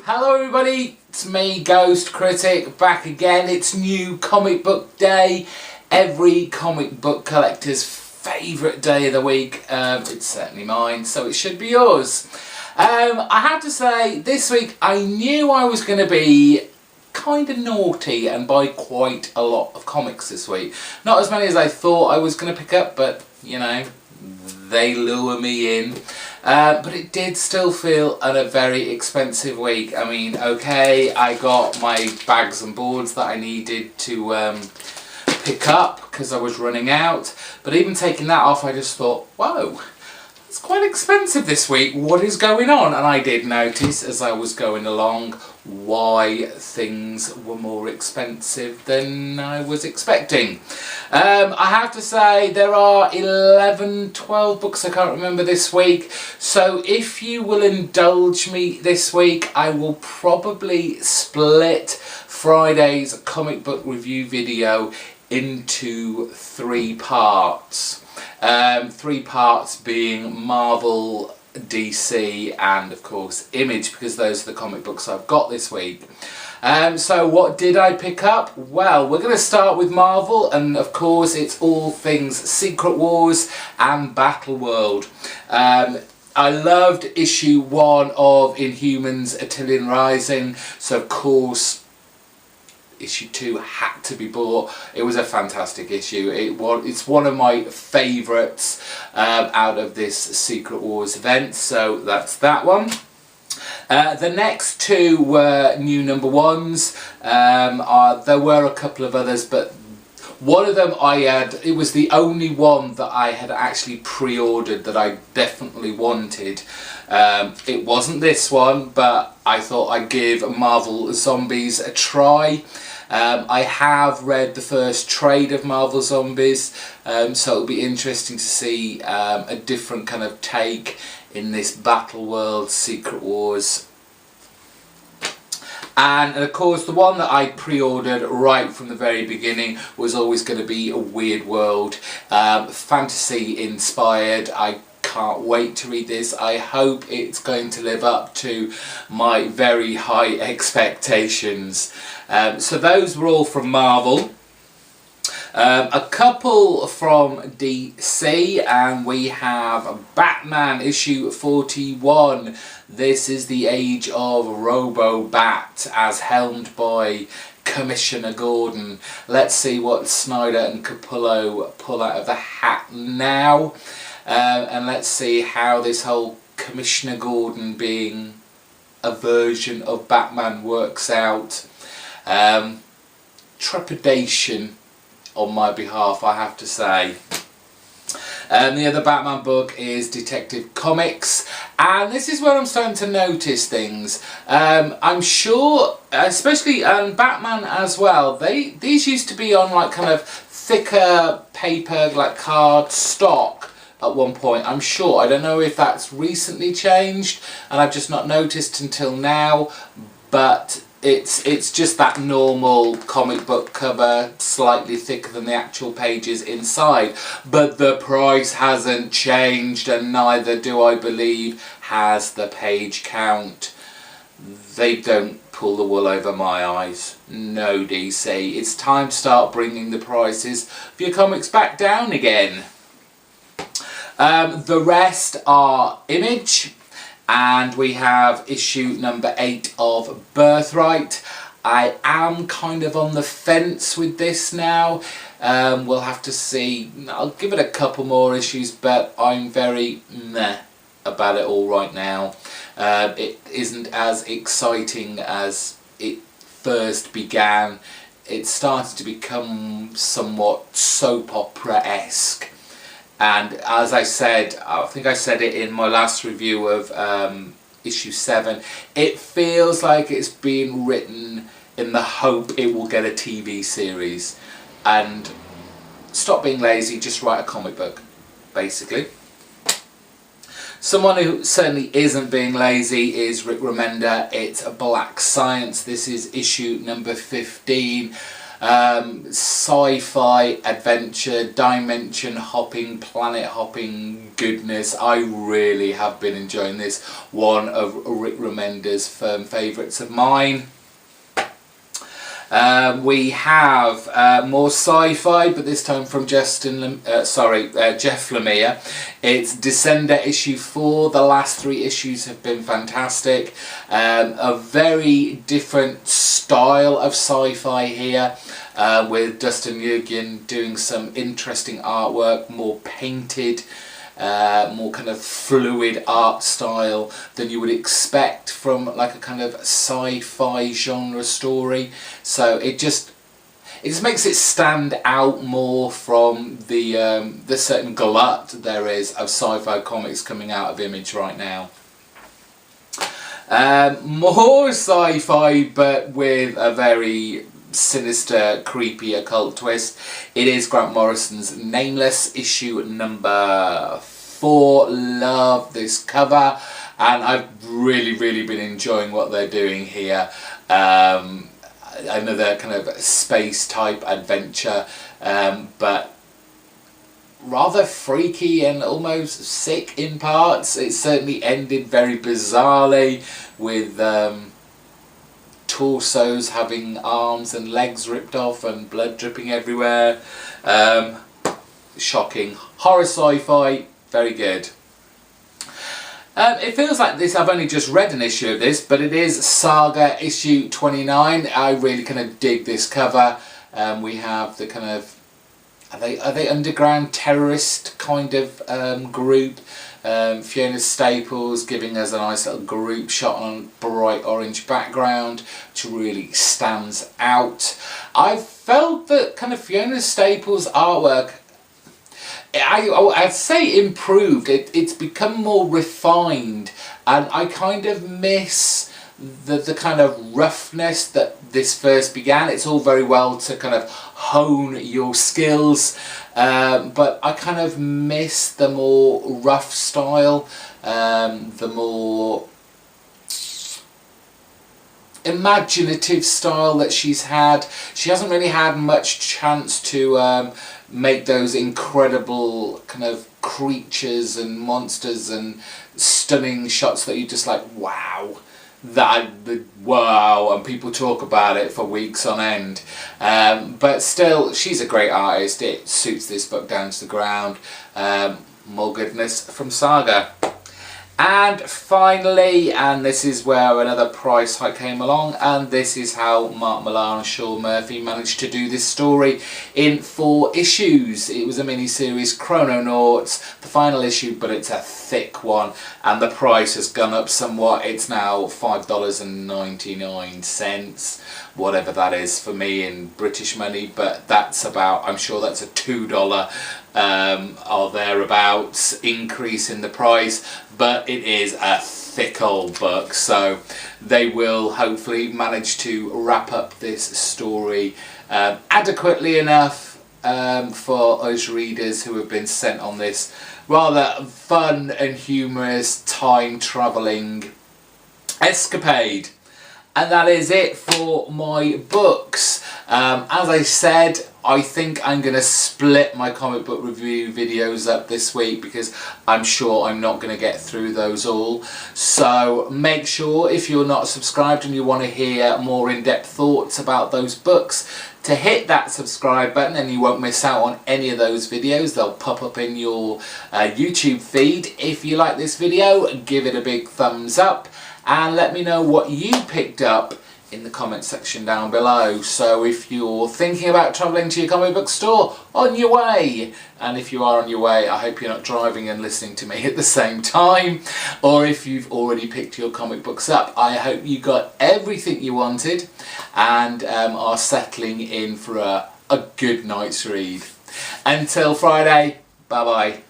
Hello everybody, it's me, GhostCritic, back again. It's new comic book day, every comic book collector's favourite day of the week. It's certainly mine, so it should be yours. I have to say, this week I knew I was going to be kind of naughty and buy quite a lot of comics this week. Not as many as I thought I was going to pick up, but you know, they lure me in. But it did still feel a very expensive week. I mean, okay, I got my bags and boards that I needed to pick up because I was running out. But even taking that off, I just thought, whoa, it's quite expensive this week. What is going on? And I did notice as I was going along why things were more expensive than I was expecting. I have to say there are 12 books, I can't remember, this week. So if you will indulge me this week, I will probably split Friday's comic book review video into 3 parts. 3 parts being Marvel, DC and of course Image, because those are the comic books I've got this week. So what did I pick up? Well, we're going to start with Marvel, and of course it's all things Secret Wars and Battle World. I loved issue 1 of Inhumans Attilan Rising, so of course issue 2 had to be bought. It was a fantastic issue. It's one of my favourites out of this Secret Wars event, so that's that one. The next 2 were new number 1s. There were a couple of others, but one of them it was the only one that I had actually pre-ordered that I definitely wanted. It wasn't this one, but I thought I'd give Marvel Zombies a try. I have read the first trade of Marvel Zombies, so it'll be interesting to see a different kind of take in this Battle World Secret Wars. And of course the one that I pre-ordered right from the very beginning was always going to be a Weird World, fantasy inspired. I can't wait to read this. I hope it's going to live up to my very high expectations. So those were all from Marvel. A couple from DC, and we have Batman issue 41. This is the age of Robo-Bat as helmed by Commissioner Gordon. Let's see what Snyder and Capullo pull out of the hat now. And let's see how this whole Commissioner Gordon being a version of Batman works out. Trepidation on my behalf, I have to say. The other Batman book is Detective Comics, and this is where I'm starting to notice things. I'm sure, especially Batman as well, these used to be on like kind of thicker paper, like card stock at one point, I'm sure. I don't know if that's recently changed and I've just not noticed until now, but it's just that normal comic book cover, slightly thicker than the actual pages inside. But the price hasn't changed, and neither do I believe has the page count. They don't pull the wool over my eyes. No, DC. It's time to start bringing the prices of your comics back down again. The rest are Image. And we have issue number 8 of Birthright. I am kind of on the fence with this now. We'll have to see. I'll give it a couple more issues, but I'm very meh about it all right now. It isn't as exciting as it first began. It started to become somewhat soap opera-esque. And as I said, I think I said it in my last review of issue 7, it feels like it's being written in the hope it will get a TV series. And stop being lazy, just write a comic book, basically. Someone who certainly isn't being lazy is Rick Remender. It's Black Science. This is issue number 15. Sci-fi, adventure, dimension hopping, planet hopping goodness. I really have been enjoying this. One of Rick Remender's firm favourites of mine. We have more sci-fi, but this time from Jeff Lemire. It's Descender issue 4. The last 3 issues have been fantastic. A very different style of sci-fi here, with Dustin Nguyen doing some interesting artwork, more painted, more kind of fluid art style than you would expect from like a kind of sci-fi genre story. So it just makes it stand out more from the certain glut there is of sci-fi comics coming out of Image right now. More sci-fi, but with a very sinister, creepy occult twist. It is Grant Morrison's Nameless, issue number 4. Love this cover, and I've really been enjoying what they're doing here. Another kind of space type adventure, but rather freaky and almost sick in parts. It certainly ended very bizarrely with torsos having arms and legs ripped off and blood dripping everywhere. Shocking. Horror sci-fi, very good. It feels like this, I've only just read an issue of this, but it is Saga issue 29. I really kind of dig this cover. We have the kind of, are they underground terrorist kind of group. Fiona Staples giving us a nice little group shot on a bright orange background, which really stands out. I felt that kind of Fiona Staples' artwork, I'd say improved. It's become more refined, and I kind of miss the kind of roughness that this first began. It's all very well to kind of hone your skills, but I kind of miss the more rough style, the more imaginative style that she's had. She hasn't really had much chance to make those incredible kind of creatures and monsters and stunning shots that you just like, wow. Wow, and people talk about it for weeks on end, but still, she's a great artist. It suits this book down to the ground. More goodness from Saga. And finally, and this is where another price hike came along, and this is how Mark Millar and Sean Murphy managed to do this story in 4 issues. It was a mini-series, Chrononauts, the final issue, but it's a thick one, and the price has gone up somewhat. It's now $5.99, whatever that is for me in British money, but that's about, I'm sure that's a $2 or thereabouts increase in the price, but it is a thick old book, so they will hopefully manage to wrap up this story adequately enough for us readers who have been sent on this rather fun and humorous time travelling escapade. And that is it for my books. As I said, I think I'm going to split my comic book review videos up this week because I'm sure I'm not going to get through those all. So make sure, if you're not subscribed and you want to hear more in-depth thoughts about those books, to hit that subscribe button, and you won't miss out on any of those videos. They'll pop up in your YouTube feed. If you like this video, give it a big thumbs up and let me know what you picked up in the comment section down below. So if you're thinking about travelling to your comic book store, on your way, and if you are on your way, I hope you're not driving and listening to me at the same time, or if you've already picked your comic books up, I hope you got everything you wanted and are settling in for a good night's read. Until Friday, bye bye.